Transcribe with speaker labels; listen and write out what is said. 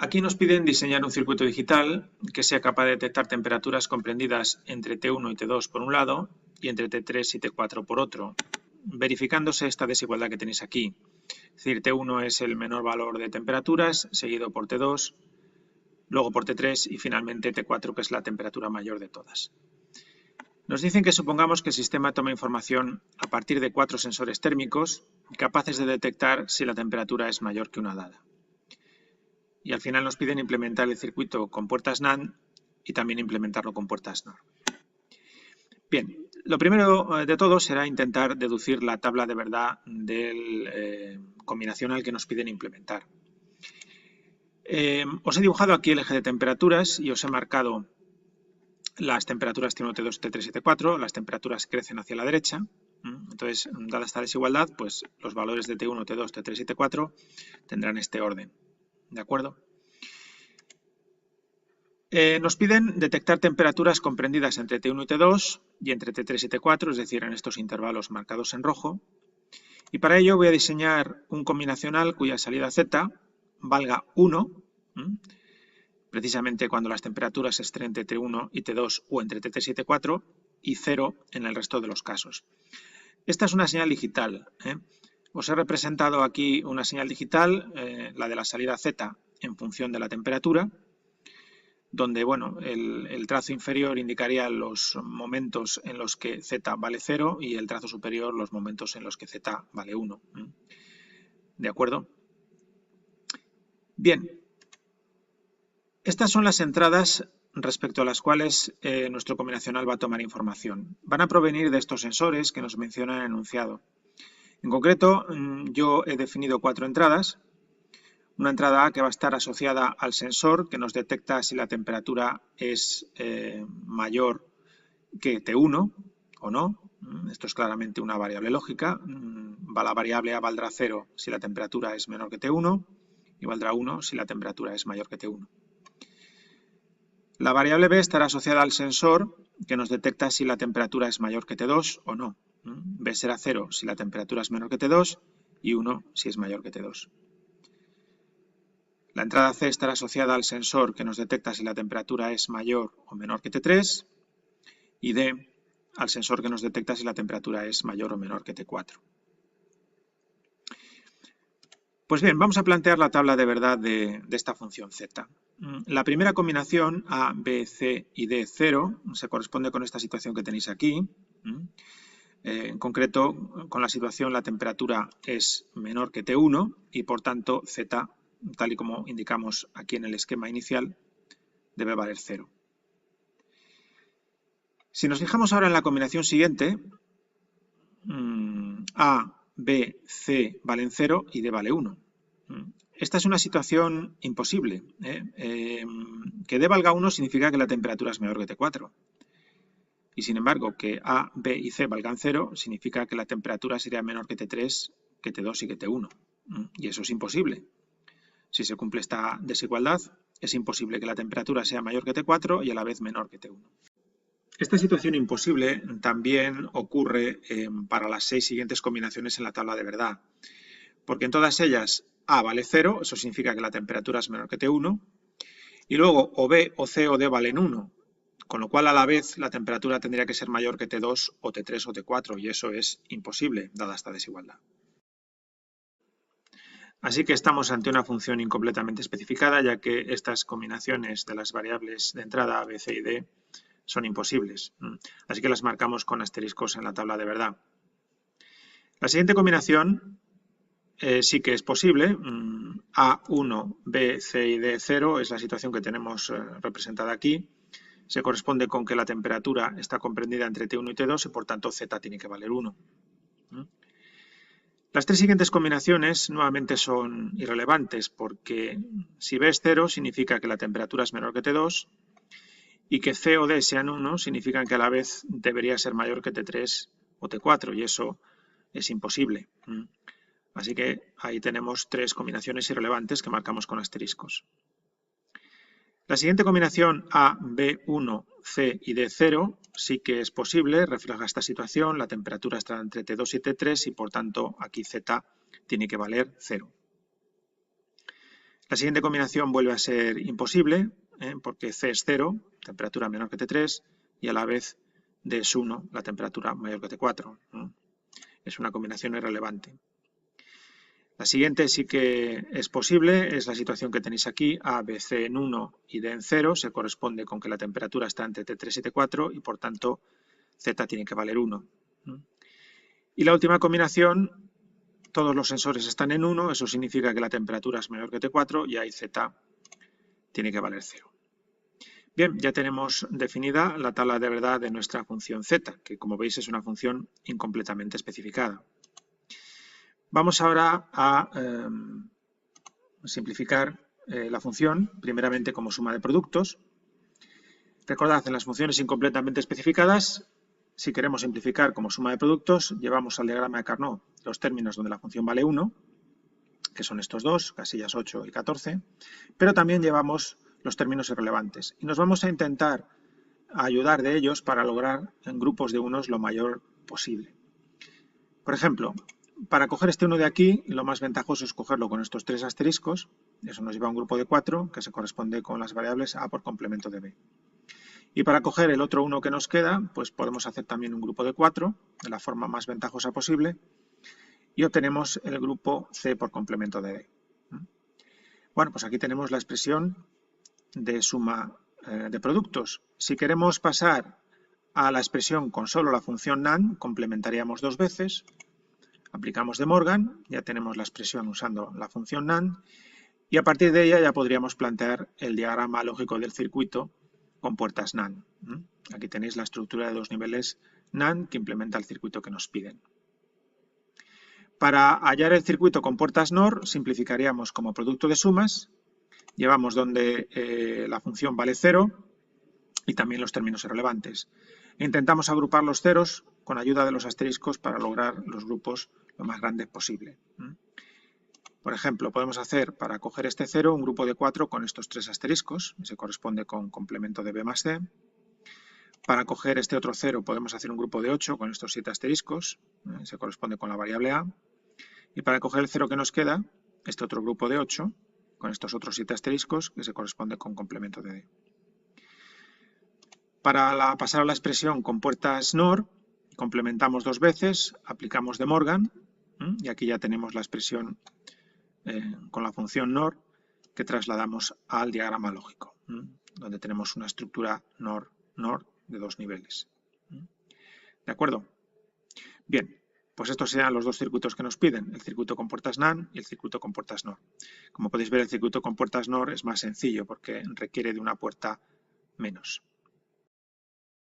Speaker 1: Aquí nos piden diseñar un circuito digital que sea capaz de detectar temperaturas comprendidas entre T1 y T2 por un lado y entre T3 y T4 por otro, verificándose esta desigualdad que tenéis aquí. Es decir, T1 es el menor valor de temperaturas, seguido por T2, luego por T3 y finalmente T4, que es la temperatura mayor de todas. Nos dicen que supongamos que el sistema toma información a partir de 4 sensores térmicos capaces de detectar si la temperatura es mayor que una dada. Y al final nos piden implementar el circuito con puertas NAND y también implementarlo con puertas NOR. Bien, lo primero de todo será intentar deducir la tabla de verdad del combinacional que nos piden implementar. Os he dibujado aquí el eje de temperaturas y os he marcado las temperaturas T1, T2, T3 y T4. Las temperaturas crecen hacia la derecha. Entonces, dada esta desigualdad, pues los valores de T1, T2, T3 y T4 tendrán este orden. ¿De acuerdo? Nos piden detectar temperaturas comprendidas entre T1 y T2 y entre T3 y T4, es decir, en estos intervalos marcados en rojo. Y para ello voy a diseñar un combinacional cuya salida Z valga 1, precisamente cuando las temperaturas estén entre T1 y T2 o entre T3 y T4, y 0 en el resto de los casos. Esta es una señal digital. Os he representado aquí una señal digital, la de la salida Z en función de la temperatura, donde bueno, el trazo inferior indicaría los momentos en los que Z vale 0 y el trazo superior los momentos en los que Z vale 1. ¿De acuerdo? Bien, estas son las entradas respecto a las cuales nuestro combinacional va a tomar información. Van a provenir de estos sensores que nos menciona el enunciado. En concreto, yo he definido 4 entradas. Una entrada A que va a estar asociada al sensor que nos detecta si la temperatura es mayor que T1 o no. Esto es claramente una variable lógica. La variable A valdrá 0 si la temperatura es menor que T1 y valdrá 1 si la temperatura es mayor que T1. La variable B estará asociada al sensor que nos detecta si la temperatura es mayor que T2 o no. B será 0 si la temperatura es menor que T2 y 1 si es mayor que T2. La entrada C estará asociada al sensor que nos detecta si la temperatura es mayor o menor que T3 y D al sensor que nos detecta si la temperatura es mayor o menor que T4. Pues bien, vamos a plantear la tabla de verdad de esta función Z. La primera combinación A, B, C y D 0 se corresponde con esta situación que tenéis aquí. En concreto, con la situación la temperatura es menor que T1 y por tanto Z, tal y como indicamos aquí en el esquema inicial, debe valer 0. Si nos fijamos ahora en la combinación siguiente, A, B, C valen 0 y D vale 1. Esta es una situación imposible. Que D valga 1 significa que la temperatura es menor que T4. Y sin embargo, que A, B y C valgan 0 significa que la temperatura sería menor que T3, que T2 y que T1. Y eso es imposible. Si se cumple esta desigualdad, es imposible que la temperatura sea mayor que T4 y a la vez menor que T1. Esta situación imposible también ocurre para las 6 siguientes combinaciones en la tabla de verdad, porque en todas ellas A vale 0, eso significa que la temperatura es menor que T1, y luego o B, o C o D valen 1, con lo cual a la vez la temperatura tendría que ser mayor que T2 o T3 o T4, y eso es imposible, dada esta desigualdad. Así que estamos ante una función incompletamente especificada, ya que estas combinaciones de las variables de entrada A, B, C y D son imposibles. Así que las marcamos con asteriscos en la tabla de verdad. La siguiente combinación sí que es posible. A1, B, C y D 0 es la situación que tenemos representada aquí. Se corresponde con que la temperatura está comprendida entre T1 y T2 y por tanto Z tiene que valer 1. Las 3 siguientes combinaciones nuevamente son irrelevantes porque si B es 0 significa que la temperatura es menor que T2 y que C o D sean 1 significan que a la vez debería ser mayor que T3 o T4 y eso es imposible. Así que ahí tenemos 3 combinaciones irrelevantes que marcamos con asteriscos. La siguiente combinación A, B1, C y D0 sí que es posible, refleja esta situación, la temperatura está entre T2 y T3 y por tanto aquí Z tiene que valer 0. La siguiente combinación vuelve a ser imposible, porque C es 0, temperatura menor que T3, y a la vez D es 1, la temperatura mayor que T4. Es una combinación irrelevante. La siguiente sí que es posible, es la situación que tenéis aquí, A, B, C en 1 y D en 0, se corresponde con que la temperatura está entre T3 y T4 y por tanto Z tiene que valer 1. Y la última combinación, todos los sensores están en 1, eso significa que la temperatura es menor que T4 y ahí Z tiene que valer 0. Bien, ya tenemos definida la tabla de verdad de nuestra función Z, que como veis es una función incompletamente especificada. Vamos ahora a simplificar la función, primeramente como suma de productos. Recordad, en las funciones incompletamente especificadas, si queremos simplificar como suma de productos, llevamos al diagrama de Carnot los términos donde la función vale 1, que son estos dos, casillas 8 y 14, pero también llevamos los términos irrelevantes. Y nos vamos a intentar ayudar de ellos para lograr en grupos de unos lo mayor posible. Por ejemplo, para coger este 1 de aquí, lo más ventajoso es cogerlo con estos 3 asteriscos. Eso nos lleva a un grupo de 4, que se corresponde con las variables A por complemento de B. Y para coger el otro 1 que nos queda, pues podemos hacer también un grupo de 4, de la forma más ventajosa posible, y obtenemos el grupo C por complemento de D. Bueno, pues aquí tenemos la expresión de suma de productos. Si queremos pasar a la expresión con solo la función NaN, complementaríamos dos veces. Aplicamos De Morgan, ya tenemos la expresión usando la función NaN, y a partir de ella ya podríamos plantear el diagrama lógico del circuito con puertas NaN. Aquí tenéis la estructura de dos niveles NaN que implementa el circuito que nos piden. Para hallar el circuito con puertas NOR, simplificaríamos como producto de sumas, llevamos donde la función vale 0 y también los términos irrelevantes. Intentamos agrupar los ceros con ayuda de los asteriscos para lograr los grupos lo más grandes posible. Por ejemplo, podemos hacer para coger este 0 un grupo de 4 con estos 3 asteriscos, se corresponde con complemento de B más C. Para coger este otro 0 podemos hacer un grupo de 8 con estos 7 asteriscos, se corresponde con la variable A. Y para coger el 0 que nos queda, este otro grupo de 8 con estos otros 7 asteriscos, que se corresponde con complemento de D. Para pasar a la expresión con puertas NOR, complementamos dos veces, aplicamos De Morgan, y aquí ya tenemos la expresión con la función NOR que trasladamos al diagrama lógico, donde tenemos una estructura NOR de dos niveles. ¿De acuerdo? Bien, pues estos serán los dos circuitos que nos piden, el circuito con puertas NaN y el circuito con puertas NOR. Como podéis ver, el circuito con puertas NOR es más sencillo porque requiere de una puerta menos.